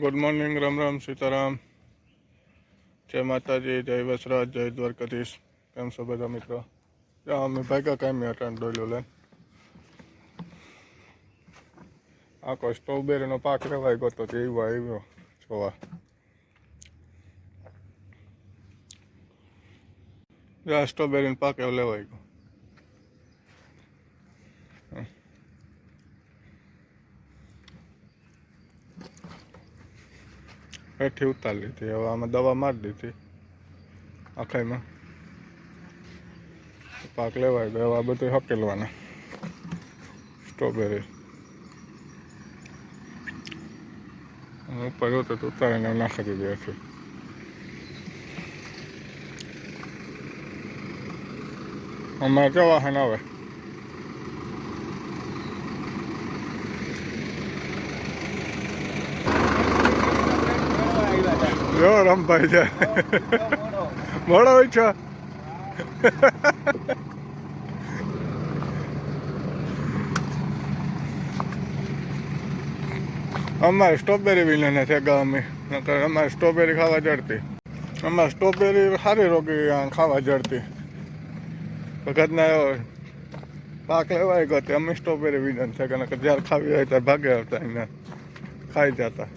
Good morning, Ram Ram, Sitaram, જય માતાજી, જય વસરાજ, જય દ્વારકાધીશ. કેમ છો બધા મિત્રો? અમે ભાગ્યા કાંઈ અટાણ ડોલ્યો લઈને આ કોઈ સ્ટ્રોબેરીનો પાક રેવાઈ ગયો તો એવો આવ્યો જોવા. સ્ટ્રોબેરીનો પાક એવો લેવાઈ ગયો. હેઠી ઉતારી લીધી, હવે આમાં દવા મારી દીધી આખાઈમાં. પાક લેવાઈ ગયો. આ બધું હકેલવાના સ્ટ્રોબેરી ઉપર હોતો તો ઉતારીને નાખી દીધી હતી. અમારે કેવા વાહન આવે જો રમભાઈ છે મોડો હોય છે. અમારે સ્ટ્રોબેરી વિના છે ગામે, અમારે સ્ટ્રોબેરી ખાવા જડતી. અમારે સ્ટ્રોબેરી સારી રોગી ખાવા જડતી. વખતના પાક લેવાય ગયો તે અમે સ્ટ્રોબેરી વિના છે કે જ્યારે ખાવી હોય ત્યારે ભાગે આવતા એને ખાઈ જતા.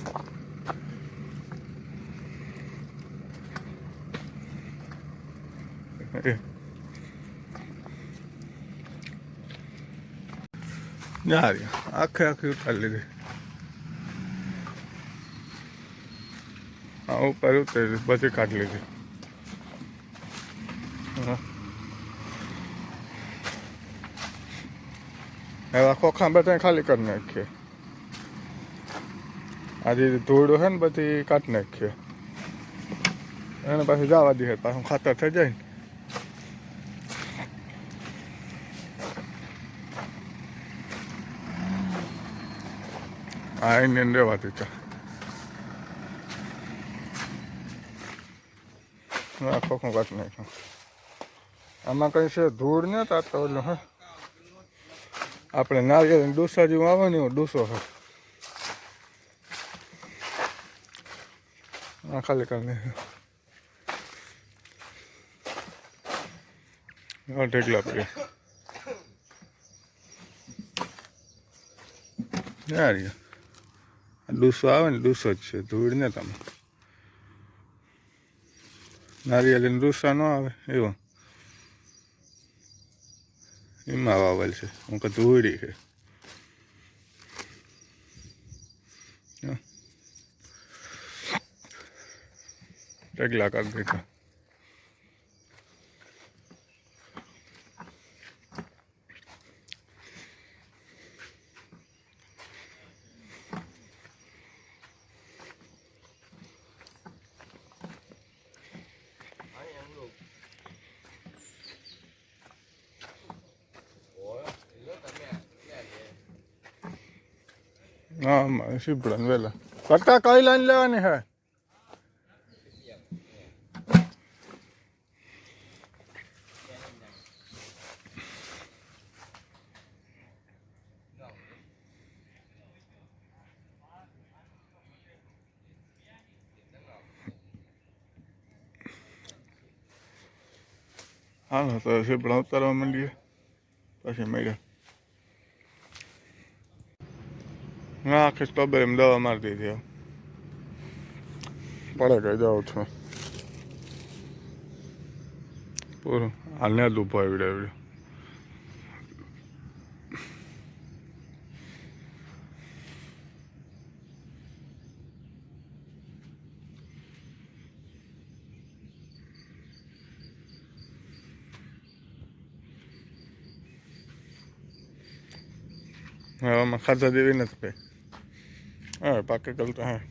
યાર આખી ઉતારી લીધી. હા ઉપર ઉતરી બધી કાઢી લીધી. એવા ખોખા બધા ખાલી કરી નાખીએ. આજે ધૂળ છે ને બધી કાઢી નાખીએ. એને પાછું જવા દઈએ, પાછું ખાતર થઈ જાય ને. આ એને રહેવા દીધા. આ ખોખું કાઢી નાખ્યું. આમાં કંઈ છે ધૂળ ને તો ઓલું હે આપણે નારિયેળ ડૂસા જેવું આવે ને એવો ડૂસો છે. આ ખાલી કરી નાખ્યું. ઢેકલા પડી યાર, ડૂસો આવે ને ડૂસો જ છે, ધૂળ ને. તમે નારિયેળ ડૂસા ન આવે એવો એમાં વાવેલ છે. હું કે ધૂળી છે. ઢેકલા કરી દીધા. હા શીપડા વેલા કરતા કઈ લાઈન લેવાની હે? હાલો તો શીપડા ઉતારવા માંડીએ પછી મળ્યા. ના આખી સ્ટ્રોબેરીમાં દવા મારી દીધી. પડે કઈ જાઉં છું પૂરું. હાલને જ ઊભો આવડે આવડે. હવામાં ખાધા દેવી નથી કઈ. હા પાકે કરતા હા.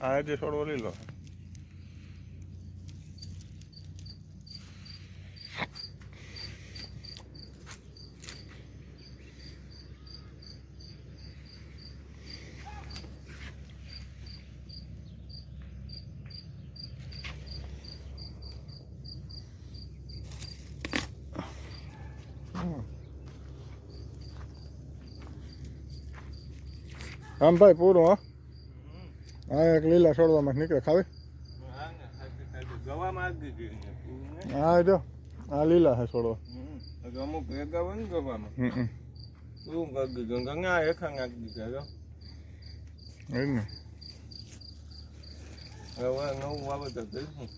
આ જે છોડવો લઈ લો. આમ ભાઈ પૂરું હા હા એક લીલા છોડવામાં નીકળે ખાવી ગવામાં આગી ગઈ હા જો આ લીલા છે છોડવા અમુક ભેગા હોય ને ગવામાં હમ શું આગી ગઈ ગંગા એખા નાખી દીધા એ જ ને હવે નવું વાવેતર કરીશું